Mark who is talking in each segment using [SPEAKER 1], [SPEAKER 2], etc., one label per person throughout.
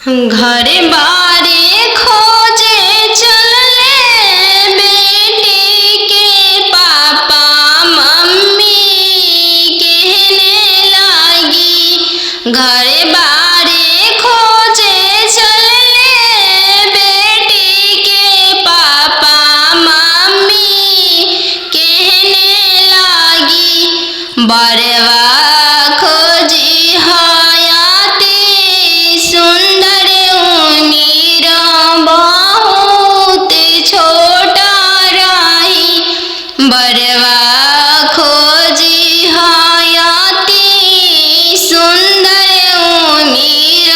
[SPEAKER 1] घर बारे खोजे चलले बेटी के पापा मम्मी कहने लगी। घर बारे खोजे चलले बेटी के पापा मम्मी कहने लगी। बरवा खोजी हयाती सुंदर उमीर बहुत छोटा रही। बरवा खोजी हयाती सुंदर उमीर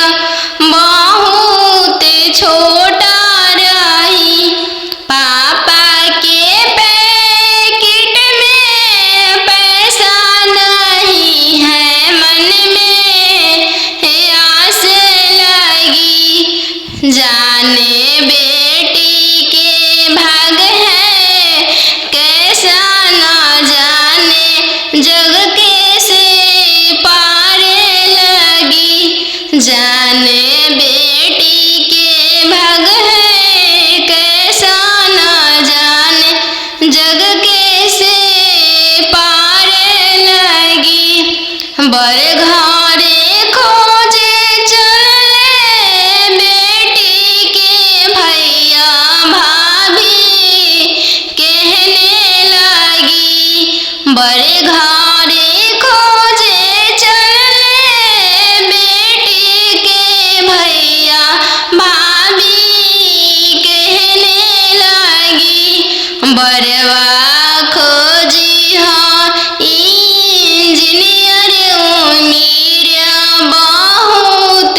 [SPEAKER 1] बहुत छोटा रही। पापा के पैकेट में पैसा नहीं है, मन में आस लगी। जाने बेटी के भाग है कैसा न जाने, जग कैसे पारे लगी। जाने बेटी के भाग है कैसा न जाने, जग कैसे पारे लगी। बर घरे खोजे चलले बेटी के भैया भाभी कहने लगी। बर घरे खोजे चलले बेटी के भैया भाभी कहने लगी। बरवा खोजी हाँ इंजीनियर उमीर बहुत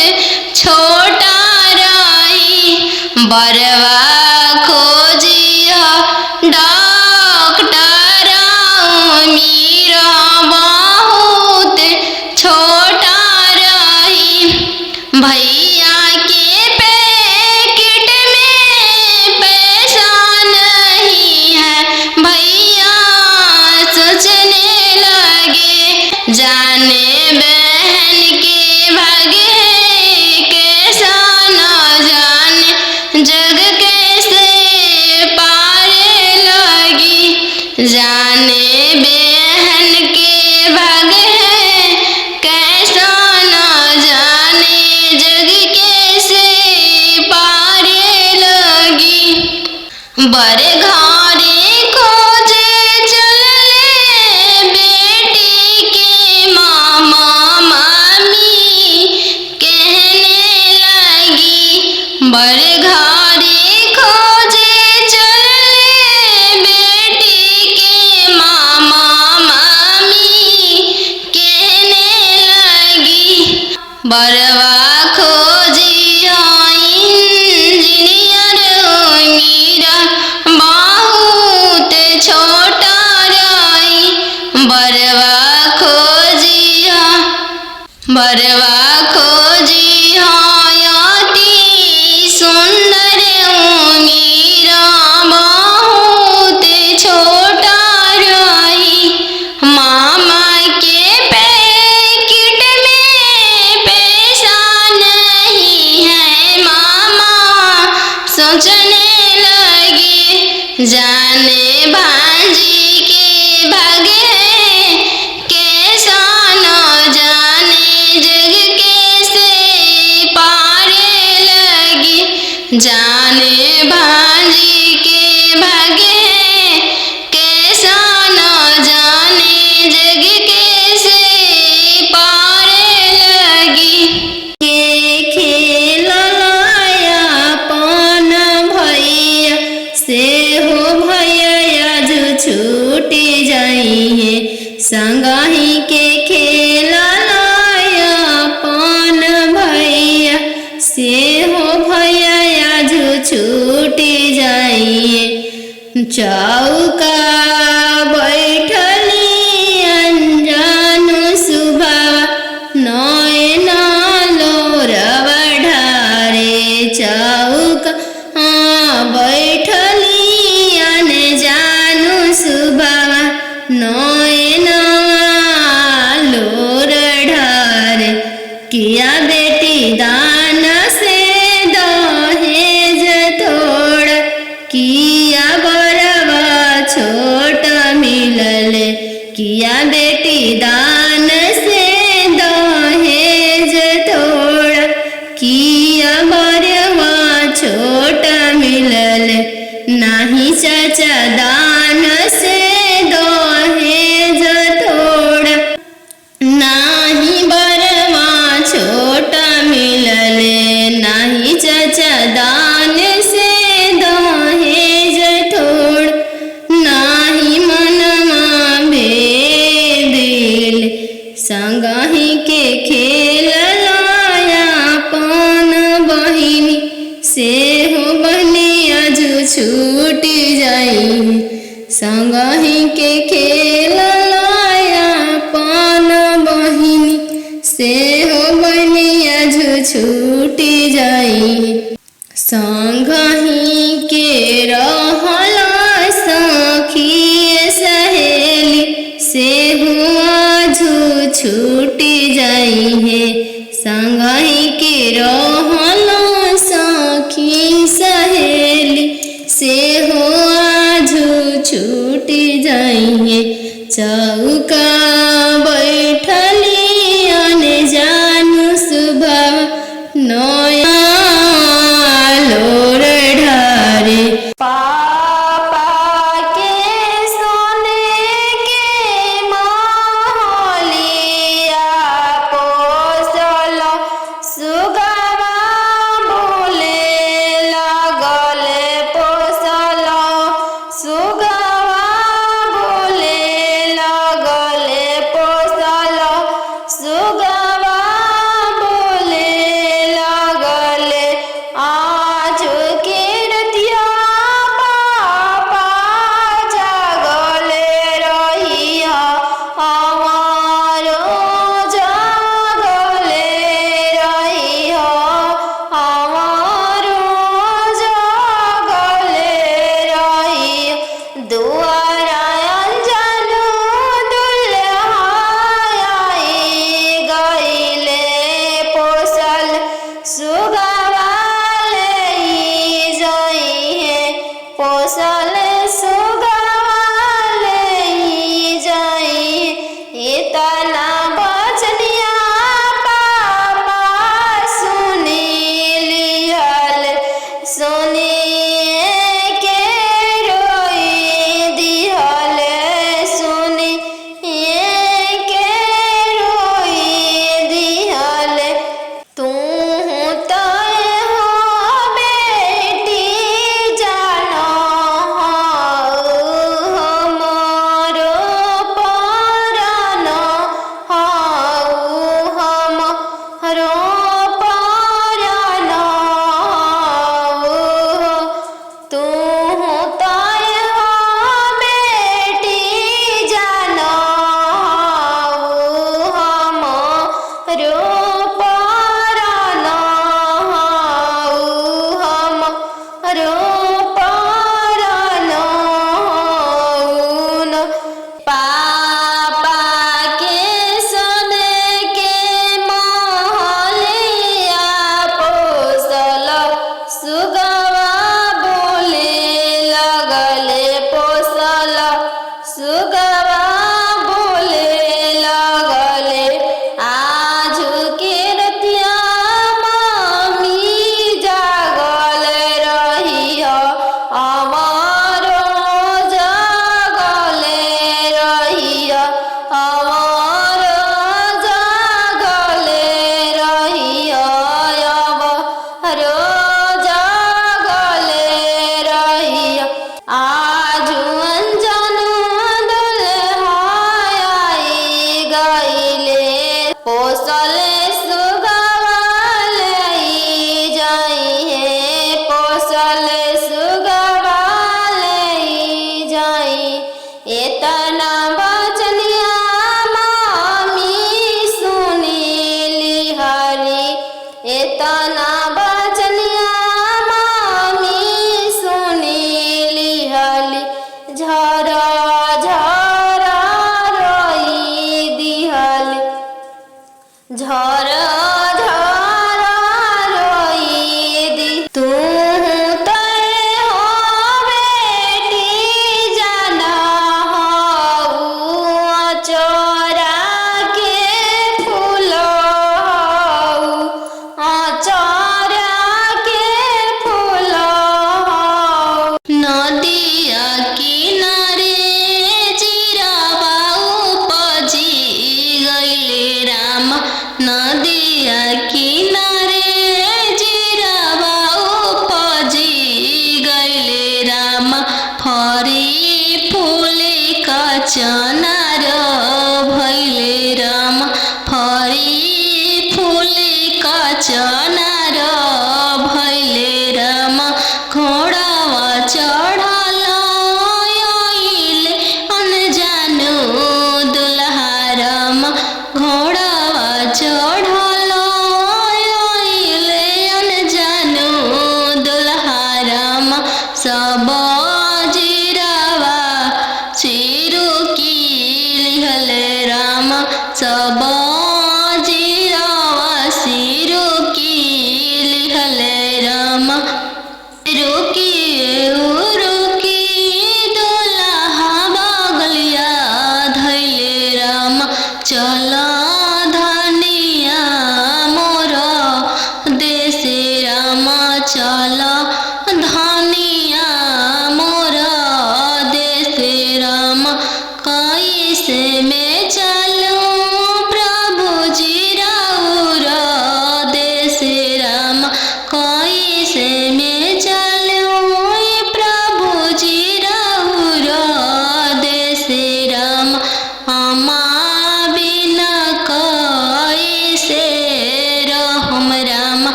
[SPEAKER 1] छोटा रही। बरवा खोजी हाँ डॉक्टर उमीर बहुत छोटा रही। भैया के पैकेट में पैसा नहीं है, भैया सोचने लगे। जाने बहन के भाग है कैसा न जाने, जग कैसे पारे लगी। जाने बहन के भाग है कैसा न जाने, जग कैसे पारे लगी। बर घरे खोजे चलले बेटी के मामा मामी कहने लगी। बर घरे खोजे चलले बेटी के मामा मामी कहने लगी। बरवा खोजी हाँ इंजीनियर उमीर बहुत छोटा रही। बरवा खोजी हाँ हयाती सुंदर उमीर बहुत छोटा रही। मामा के पैकेट में पैसा नहीं है, मामा सोचने लगे। जाने भांजी के भाग है कैसा न जाने, जग कैसे पारे लगी। जाने भांजी के भाग है कैसा न जाने, जग कैसे पारे लगी। के खेललाया पान भैया से हो भैया जो छूट जाई है। संगही के खेललाया पान भैया से हो भैया जो छूट जाई है। चौका बैठली अनजानु सुबह नयन लोरवा ढारे। चौका बैठली अनजानु सुबह नयन लोर ढारे। किया बेटी दान से चाचा दान से दहेज थोड़ा, नाही बरवा छोटा मिलले, नाही चाचा दान से दहेज थोड़ा, नाही मनमा भेदिल, संगहि के खेल लाया पान बहिनी, से हो बनिया जो छूट जाई, संगहि के खेल लाया पान बहिनी, से हो बनिया जो छूट जाई, संगहि के रहला सखी सहेली, से हुआ जो छूट जाई है, संगहि के रहला सखी सहेली, से हुआ जो छूट जाई है, चौका बैठली अनजानु सुबह, नया लोर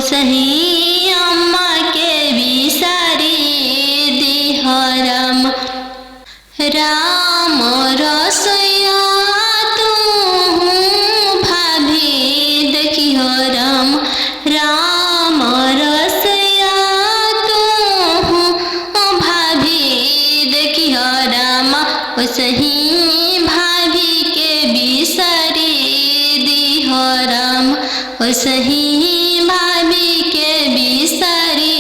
[SPEAKER 1] सही अम्मा के बिसारी दिह राम। राम रसोइया तू भाभी देखिह राम। राम रसोइया तू भाभी देखिह राम। सही भाभी के बिसारी दिह राम। सही भाभी के बिसारी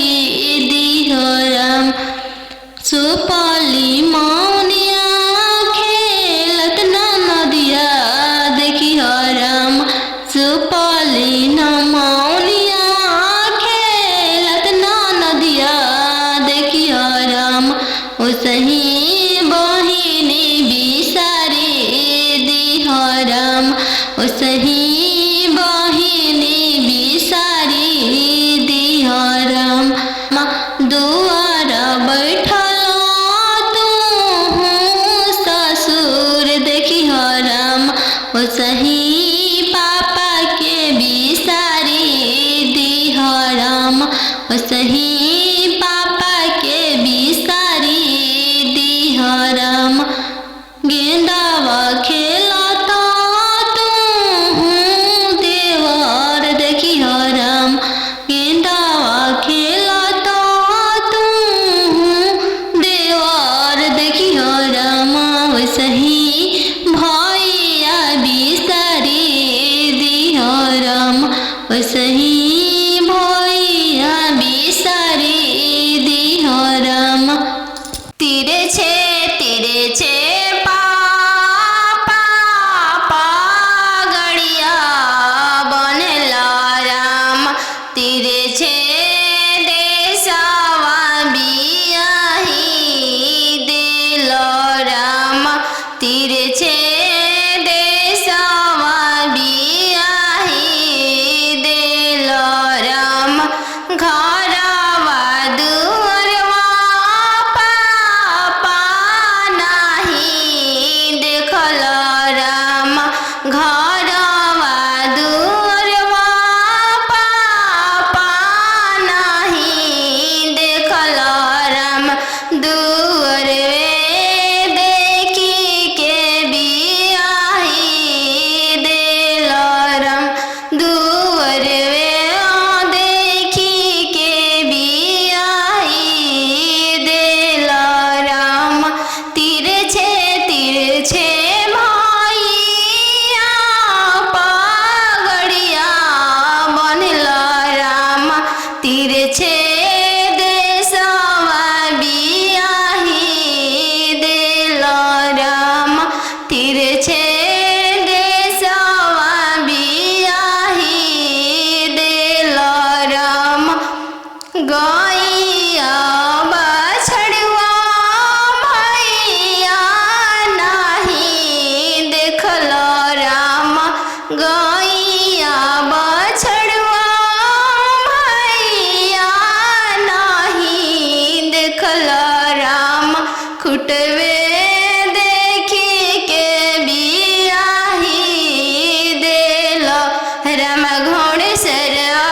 [SPEAKER 1] दिह राम। सुपली मौनिया खेलत ना नदिया देखिह राम। सुपली न मौनिया खेलत ना नदिया देखिह राम। सही बहिनी बिसारी दिह राम। सही बहिनी बिसारी दिह राम। दुआर बैठल तू ससुर देखिह राम। सही पापा के बिसारी दिह राम। सही पापा के बिसारी दिह राम। गेंदावा खेलत तू देवर देखिह राम। गेंदावा खेलत तू देवर देखिह राम। सही भैया बिसारी दिह राम। सही भैया बिसारी दिह राम। तीरे छे पापा गड़िया बनेला राम। तीरे छे देशवा बियाही दिल राम। तीरे छे देशवा बियाही दिल राम। घरवा दुअरवा पापा नाही देखल राम। घरवा दुअरवा पापा नाही देखल राम। दुअरवे देखी के बियाही दिल राम। दुअरवे देखी के बियाही दिल राम। तीरे छे भैया पगड़िया बनल राम। तीरे छे देशवा बियाही दिल राम। तीरे छे देशवा बियाही दिल राम। गैया बछड़वा भैया नाही देखल राम। गैया बछड़वा भैया नाही देखल राम। खुटवे देखी के बियाही दिल राम। घोड़सरवा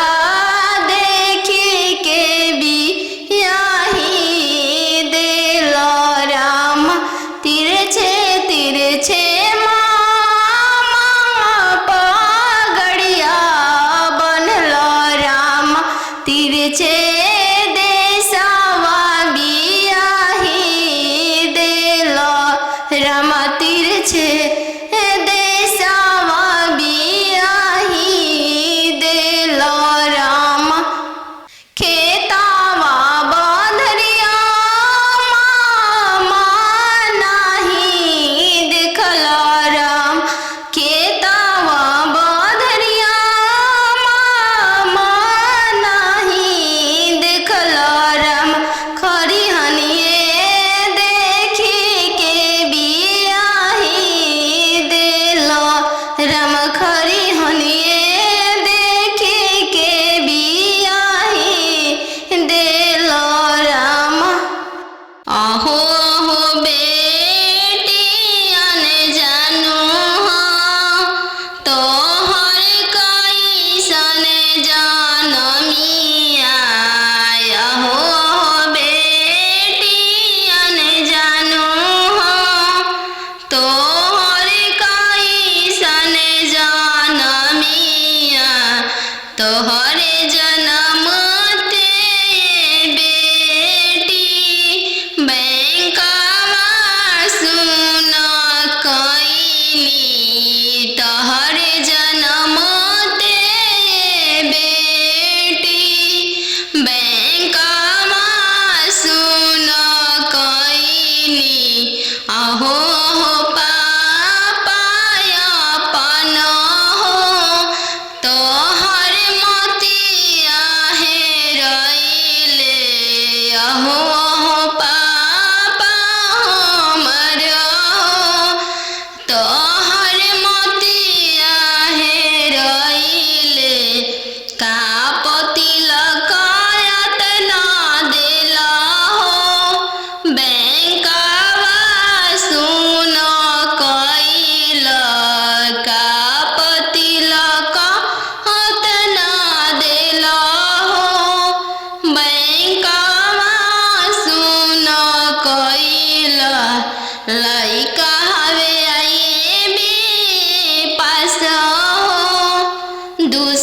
[SPEAKER 1] देखी के बियाही दिल राम। तीरे छे मामा पगड़िया बनल राम। तीरे छे देशवा बियाही दिल राम। तीरे छे देशवा बियाही दिल राम। खेतावा बंधरिया मामा नाही देखल राम। खेतावा बंधरिया मामा नाही देखल राम। खरिहनिए देखी के बियाही दिल राम। खरिहनिए देखी के बियाही दिल राम। आहो आहो बेटियन जानू तोहर कैसन जानमी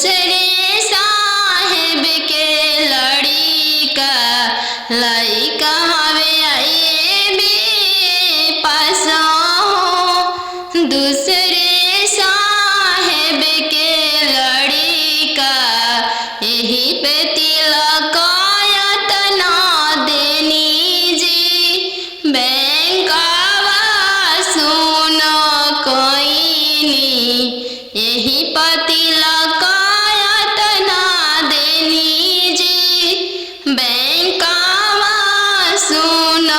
[SPEAKER 1] दूसरे साहेब के लड़का लइका हवे आए बे पासा हो। दूसरे साहेब के लड़का यही पे तिलकायत ना देनी जी। बैंकवा सुन कोइनी यही पति लकायत ना देनी जी। बैंकवा सुन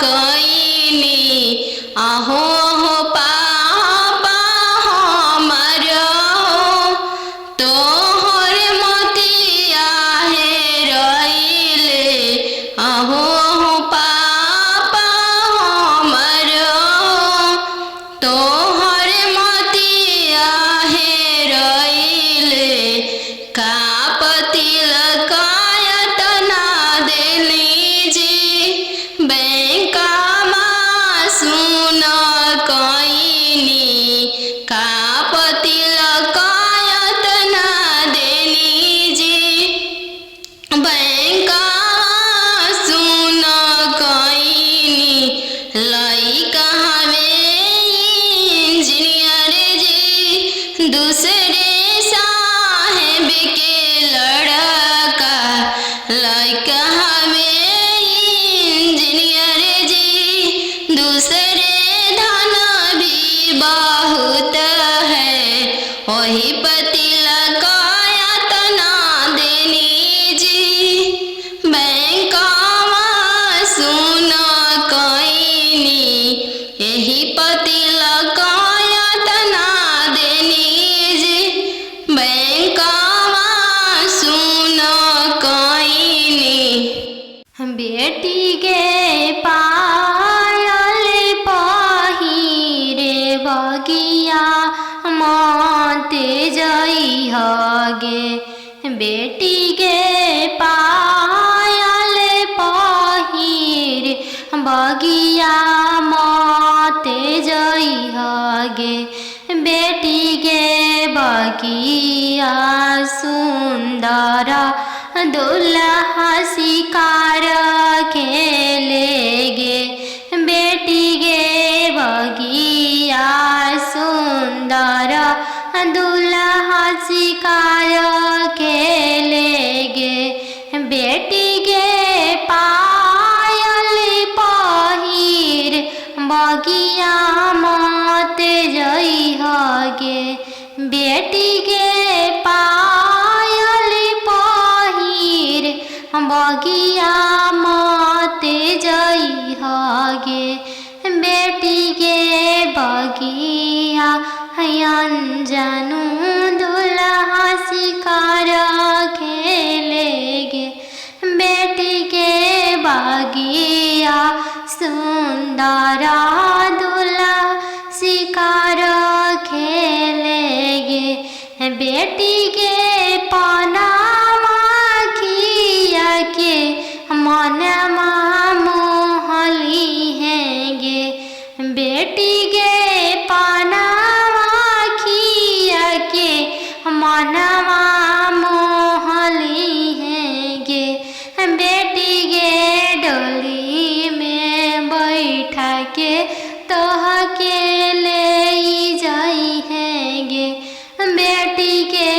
[SPEAKER 1] कोइनी आहो हो पापा हमर हो। तोहर मोतिया हेराइले आहो हो पापा हमर हो। तोहर मोतिया हेराइले का पति लकायत ना देली जी। बैंकवा सुन कोइनी का पति लकायत ना देली जी। बैंकवा सुन कोइनी लइका हवे इंजीनियर जी। दूसरे साहेब के लड़का लइका हवे इंजीनियर जी। दूसरे धन भी बहुत है वही पति लकायत ना देनी जी। बैंकवा सुन कोइनी यही पति लकायत ना देनी जी। बैंकवा सुन कोइनी बेटी के पायल पहिरे बगिया माते जई हगे। बेटी के पायल पहिरे बगिया माते जई हगे। बेटी के बगिया सुंदर दुल्हा शिकार खेलेगे। बेटी के बगिया सुंदर दुल्हा शिकार खेलेगे। बेटी के पायल पहिर बगिया माते जई हगे। बेटी के पायल पहिर बगिया माते जई हगे। बेटी के बगिया अनजानु दुल्हा शिकार खेलेगे। बेटी के बगिया सुंदर दुल्हा शिकार खेलेगे। बेटी के पनामा खिया के मनमा मोहली हैगे। बेटी के पनामा खिया के मनमा मोहली हैगे। बेटी के डोली में बैठा के तोह के ले जाई हैगे। बेटी के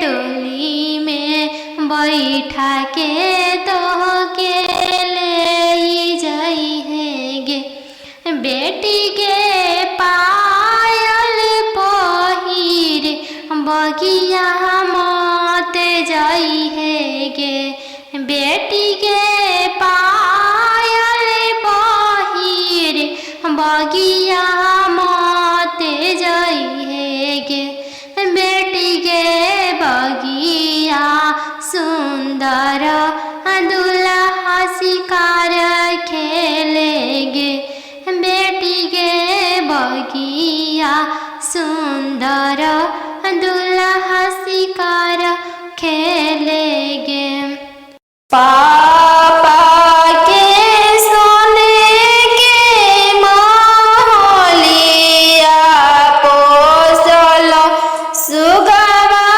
[SPEAKER 1] डोली में बैठा के तोह के ले जाई हैगे। बेटी के पायल पहिर बगिया माते जाई हैगे। बेटी के पायल पहिर बगिया माते जाई हैगे। बेटी के बगिया सुंदर दुल्हा शिकार खेलेगे। बेटी के बगिया सुंदर दुल्हा शिकार खेलेगे। पापा के सोने के महलिया पोसल सुगवा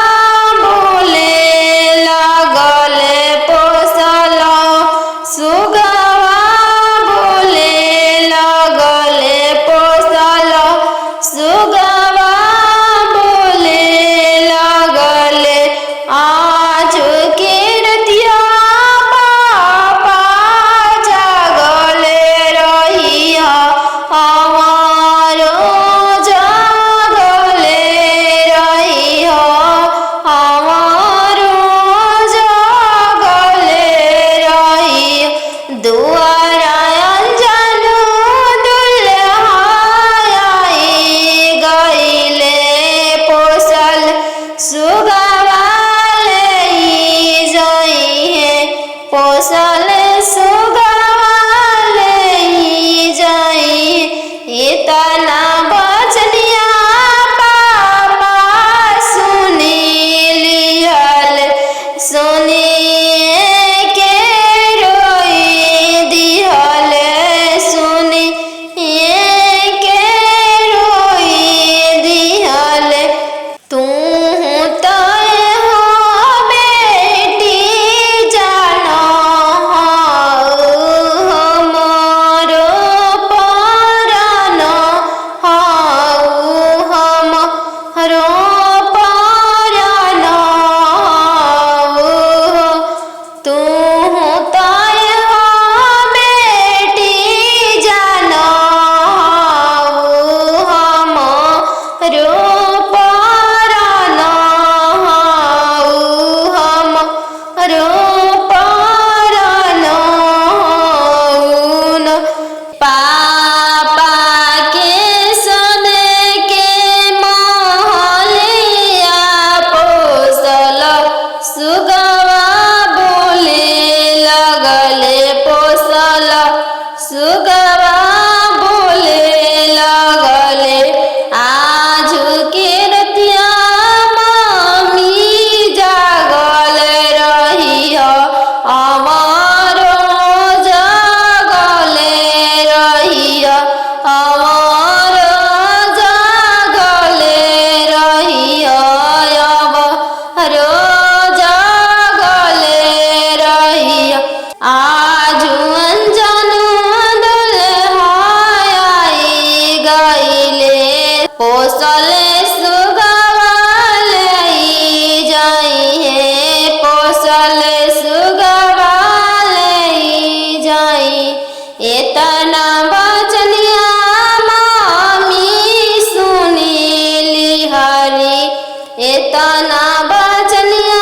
[SPEAKER 1] एतना बचनिया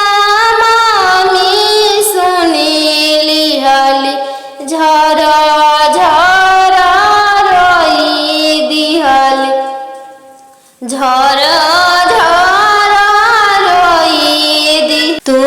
[SPEAKER 1] मामी सुनीली हली झरा झरा रोई दिहली झरा झरा रोई दी तू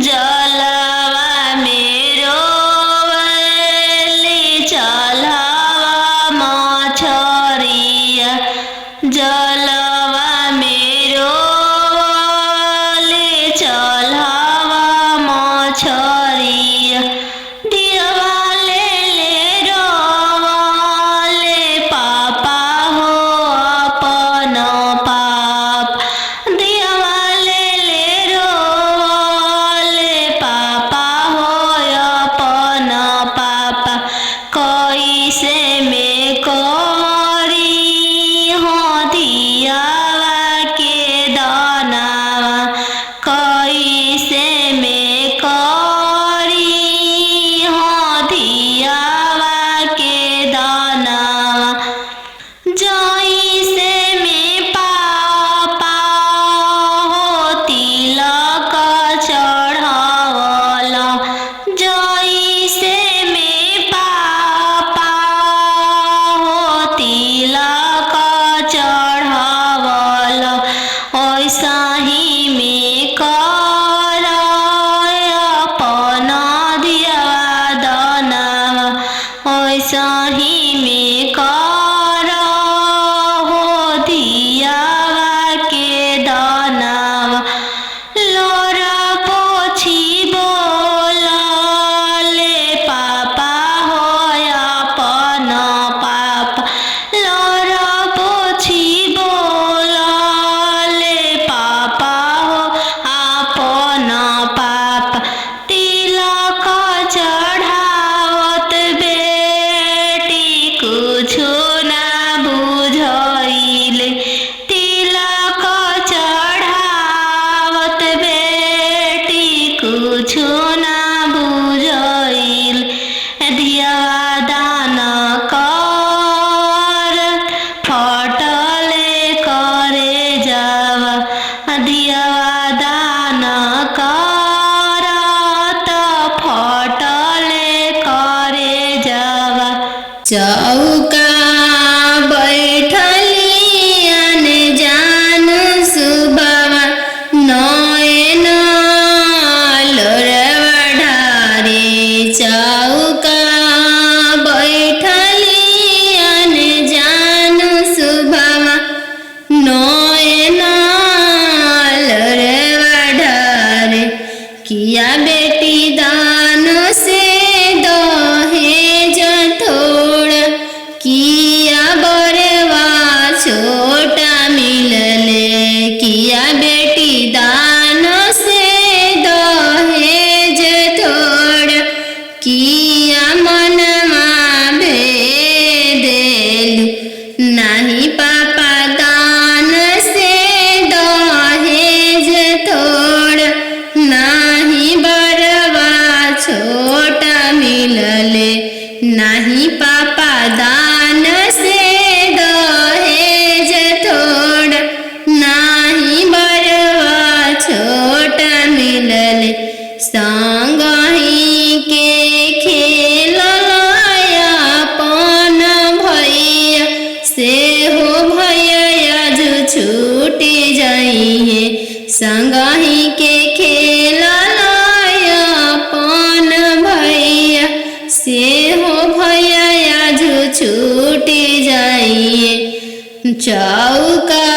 [SPEAKER 2] जलवा मेरो चलवा
[SPEAKER 1] चौका बैठली अनजान सुबवा नयन लोरवा ढारे चौका बैठली अनजान सुबवा नयन लोरवा ढारे किया बेटी दान से दहेज थोड़ा किया बरवा छोटा मिलले किया बेटी दान से दहेज थोड़ा किया मनमा भेदेलु नहीं पापा दान से दहेज थोड़ा नहीं बरवा छोटा मिलले नहीं पापा दान से दहेज थोड़ा नहीं बरवा छोटा मिलले संगही के खेलया अपन भैया से हो भैया जो छूटी जाई है संगही के खेलया अपन भैया से हो भैया जो छूटी जाइए चौका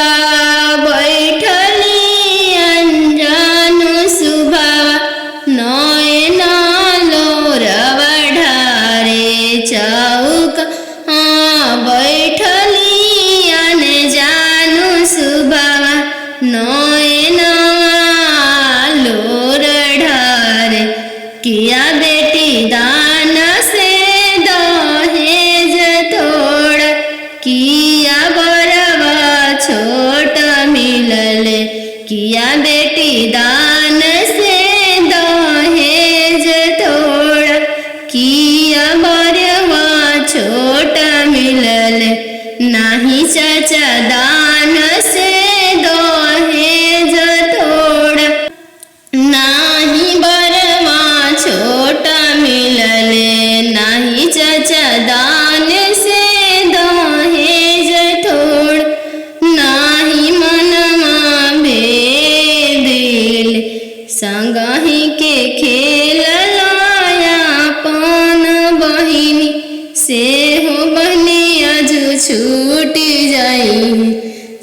[SPEAKER 1] बैठली अनजान सुबवा नयन लोरवा ढारे चौका बैठली अनजान सुबवा नयन लोर ढारे किया बेटी दान से दहेज थोड़ा किया बरवा छोटा मिलले किया बेटी दान से दहेज थोड़ा किया बरवा छोटा मिलले नहीं चाचा दान से दहेज थोड़ा नाही बरवा छोटा मिलले नाही चाचा दान से दहेज थोड़ नाही मनमा भेदिल संगही के खेलया अपन बहिनी से हो बहनिया जो छूटी जाई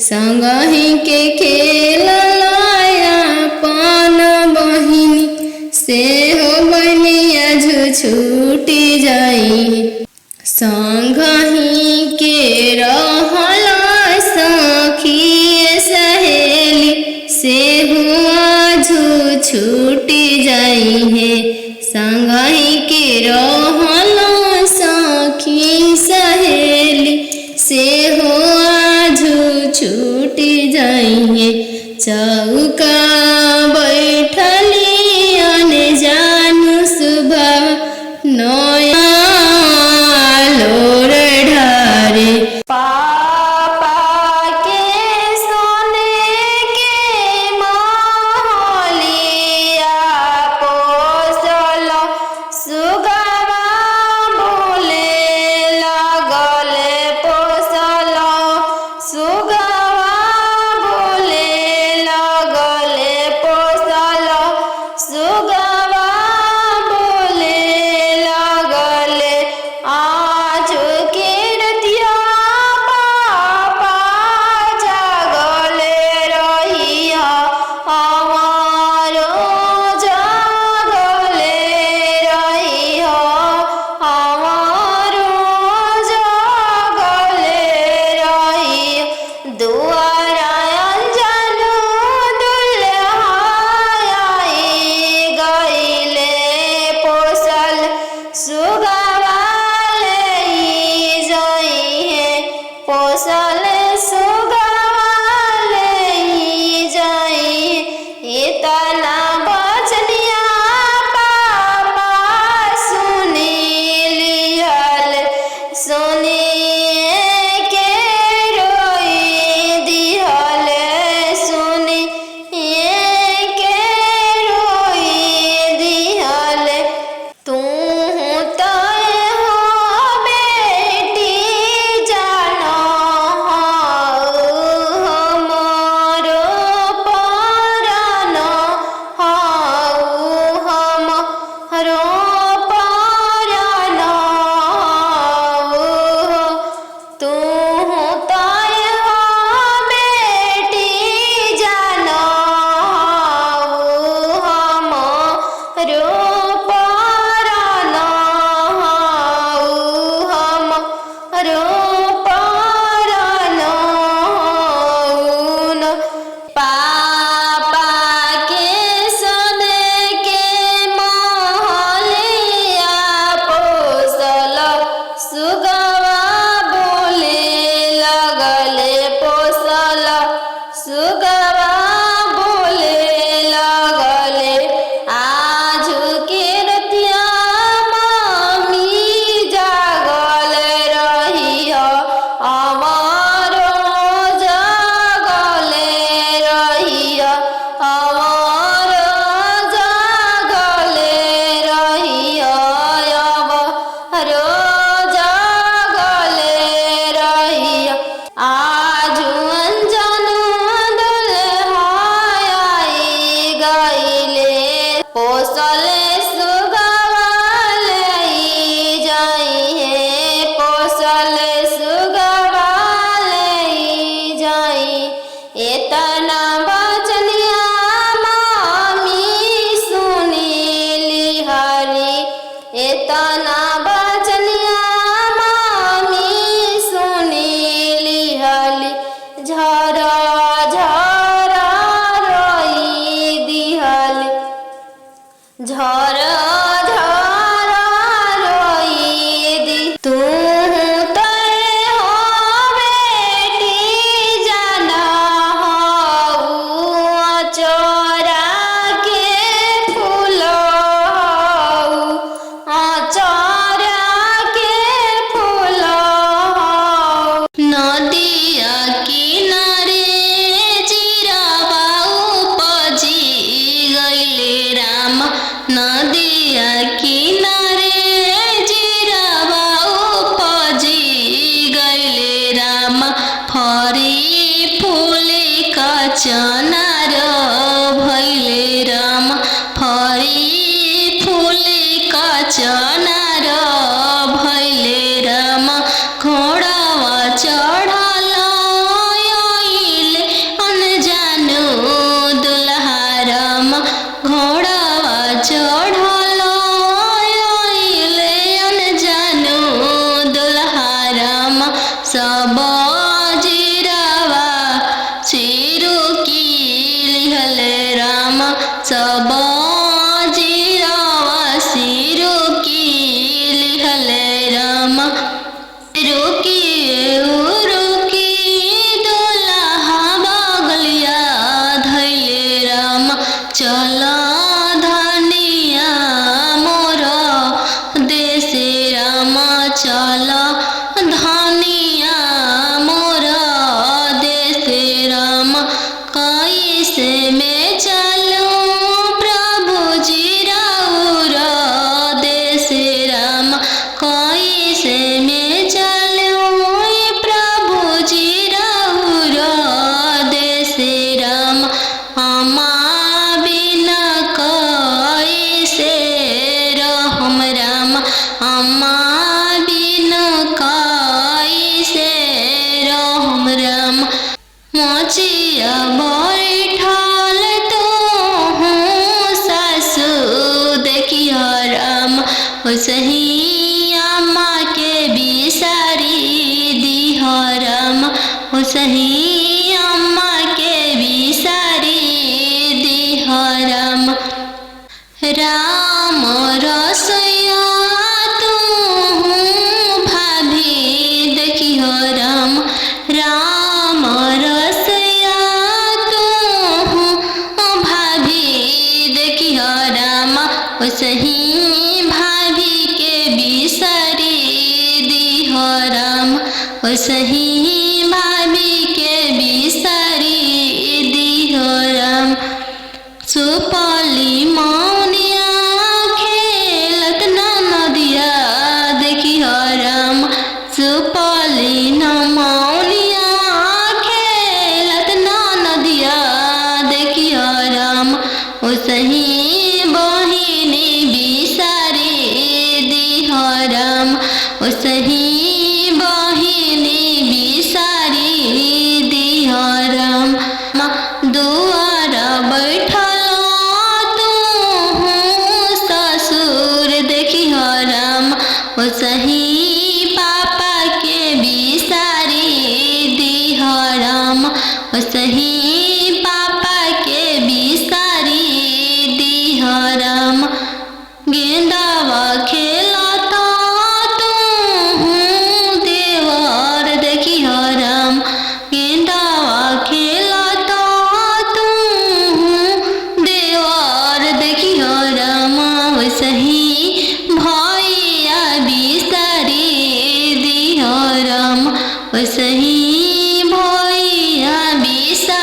[SPEAKER 1] संगही के खेलया अपन बहिनी से हो बहनिया जो छूटी जाई संगही के रहला सखी सहेली से हुआ जो छूटी जाई है संगही के रहला सखी सहेली से हुआ जो छूटी जाई है चौका बैठली अनजान सुबवा नयन लोर ढारे पापा के सोने के महलिया पोसल सुगवा एतना बचनिया मामी सुनी लिहली झरा झरा रोई दिहली झरा झरा रोई दी तू नदिया किनारे जीरावा उपजी गइले राम फरी फूले का चनार भइले राम फरी फूले का चनार भइले राम घोड़ावा चढ़ल आइले अनजानु दुल्हा राम घोड़ावा चढ़ल आइले अनजानु दुल्हा राम सब जीरावा सिरु की लिहले राम सब जीरावा सिरु की लिहले राम रुकी रुकी दुल्हा बगलिया धैले राम चल धनिया मोर देशे राम चल धनिया मोर देशे राम कैसे में चलूं प्रभु जी राउर देशे राम कैसे में चलूं प्रभु जी राउर देशे राम अम्मा बिना कैसे रहम राम अम्मा बिना कैसे रहम राम मोचिया बैठल तो हूँ सासु देखिया राम ओसही अम्मा के बिसारी दिह राम ओसही अम्मा के बिसारी दिह राम राम रसोइया तू भाभी देखिह राम राम रसोइया तू भाभी देखिह राम ओसही भाभी के बिसारी दिह राम ओसही भाभी के बिसारी दिह राम सुपली मौनिया खेलत नदिया देखिह राम सुपली मौनिया खेलत नदिया देखिह राम ओसही बहिनी बिसारी दिह राम ओसही बहिनी बिसारी दिह राम दुआर बैठल ससुर देखिह राम ओसही पापा के बिसारी दिह राम ओसही पापा के बिसारी दिह राम गेंदावा खेलता तू देवर देखिह राम गेंदावा खेलता तू देवर देखिह राम ओसही भैया बिसारी दिह राम ओसही भैया बिसारी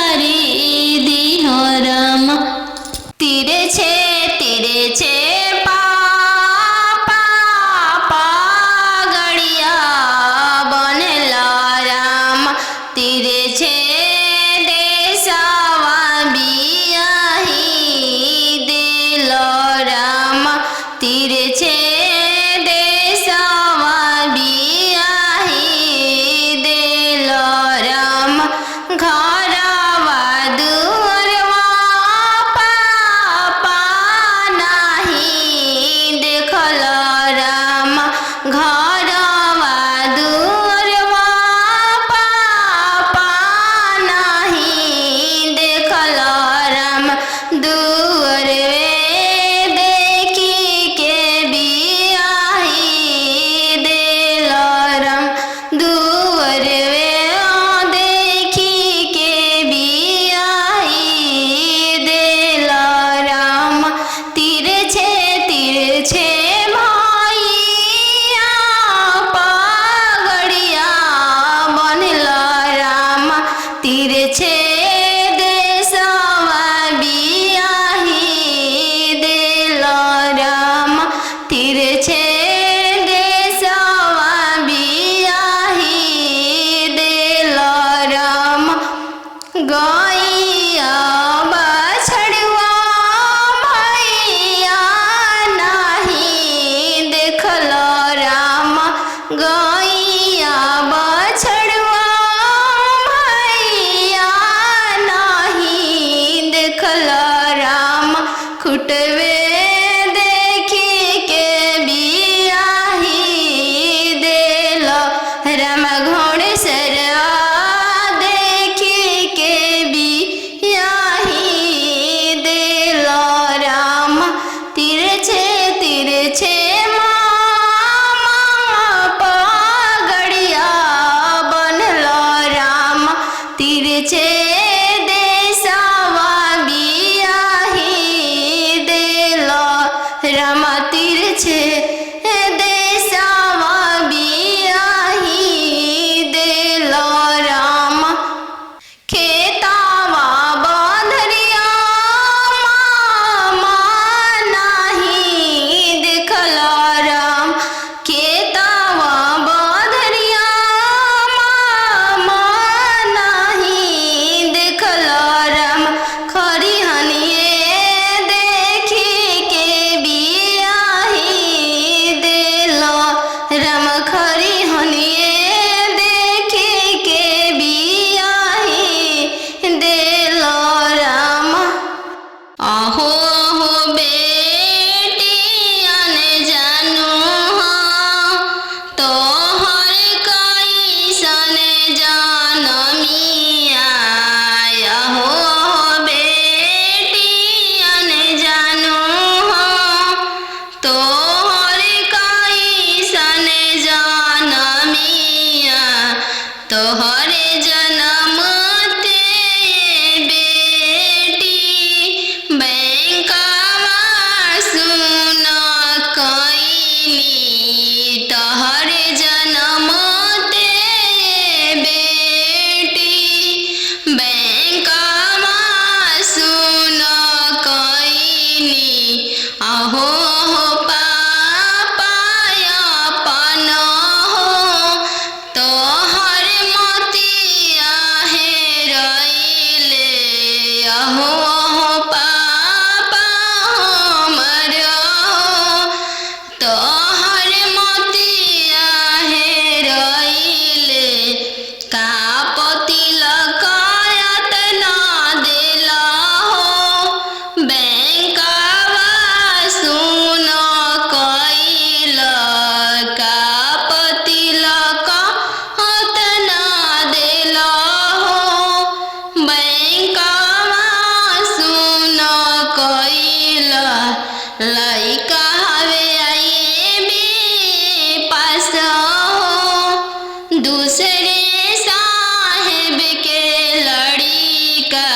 [SPEAKER 1] दूसरे साहेब के लड़का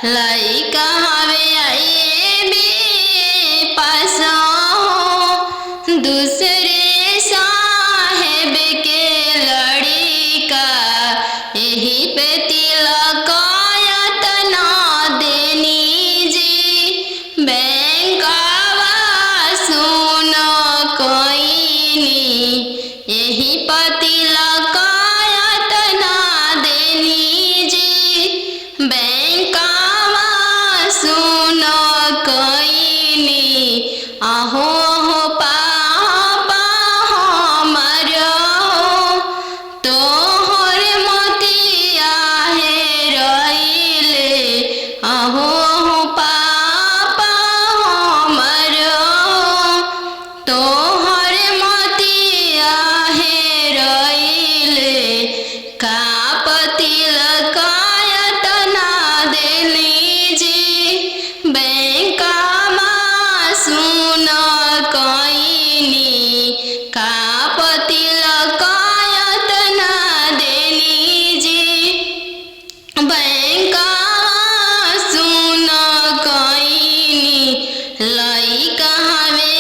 [SPEAKER 1] लइका हवे आए बे पास हो। दूसरे साहेब के लड़का यही पे तिलक तना देनी जी। बैंकवा सुन कोइनी यही तिलक तना देनी जी। बैंकवा सुन कोइनी आहो हो पापा हमरो तोहर मोतिया है रइले। आहो हो पापा हमरो तोहर मोतिया है रइले। का तिलक तना देली जी। बैंकवा सुन कोइनी का तिलक तना देली जी। बैंकवा सुन कोइनी लइका हवे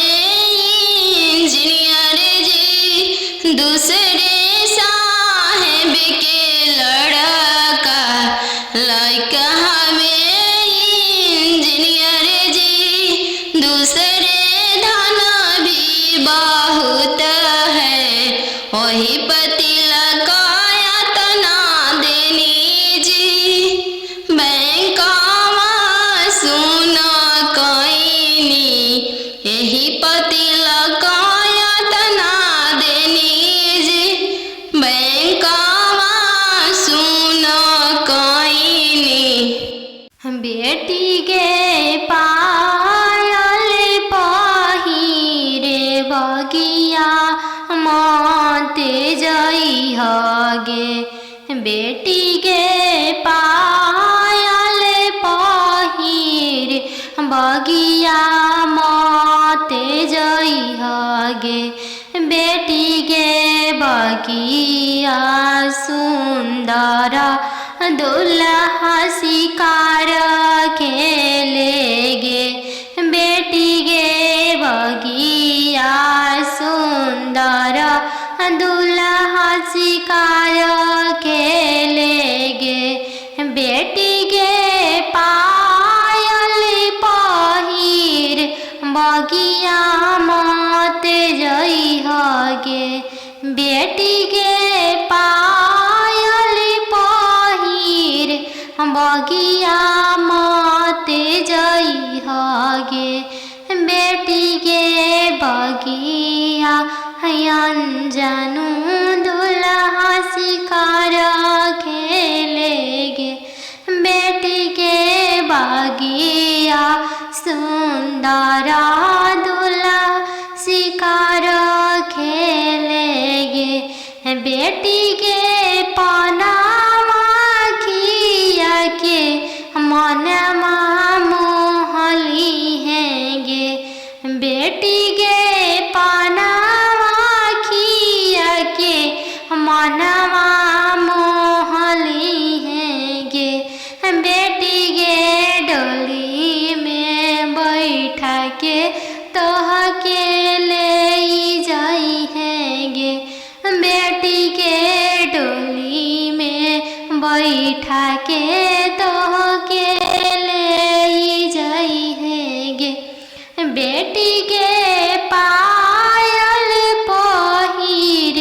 [SPEAKER 1] इंजीनियर जी। दूसरे साहेब के लड़का लइका हवे इंजीनियर जी। दूसरे धन भी बहुत है वही तिलक तना देनी जी। बैंकवा सुन कोइनी यही तिलक तना देनी जी। बैंकवा सुन कोइनी बेटी के पायल पहिरे बगिया माते जई हगे। बेटी के पायल पहिरे बगिया माते जई हगे। बेटी के बगिया सुंदर दुल्हा शिकार खेलेगे। बेटी के बगिया सुंदर दुल्हा शिकार खेलेगे। बेटी के पायल पहिर बगिया माते जई हगे। बेटी के पायल पहिर बगिया माते जई हगे। बेटी के बगिया अनजानु दुल्हा शिकार खेलेगे। बेटी के बगिया सुंदर दुल्हा शिकार खेलेगे। बेटी के पनामा खिया के मनमा मोहली हैगे। बेटी के पनामा खिया के मनमा मोहली हैगे। बेटी के डोली में बैठा के तोह के ले जाई हैगे। बेटी के डोली में बैठा के तोह के ले जाई हैगे। बेटी के पायल पहिर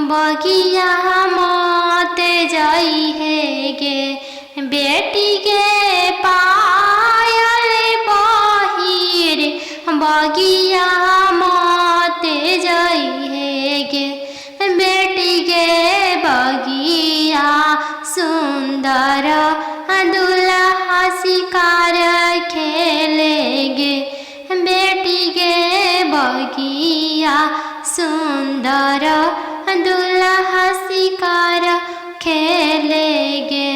[SPEAKER 1] बगिया माते जाई हैगे। बेटी के पायल पहिर बगिया माते जाई हैगे। बेटी के बगिया सुंदर दुल्हा शिकार खेलेगे। बेटी के बगिया सुंदर दुल्हा शिकार खेलेगे।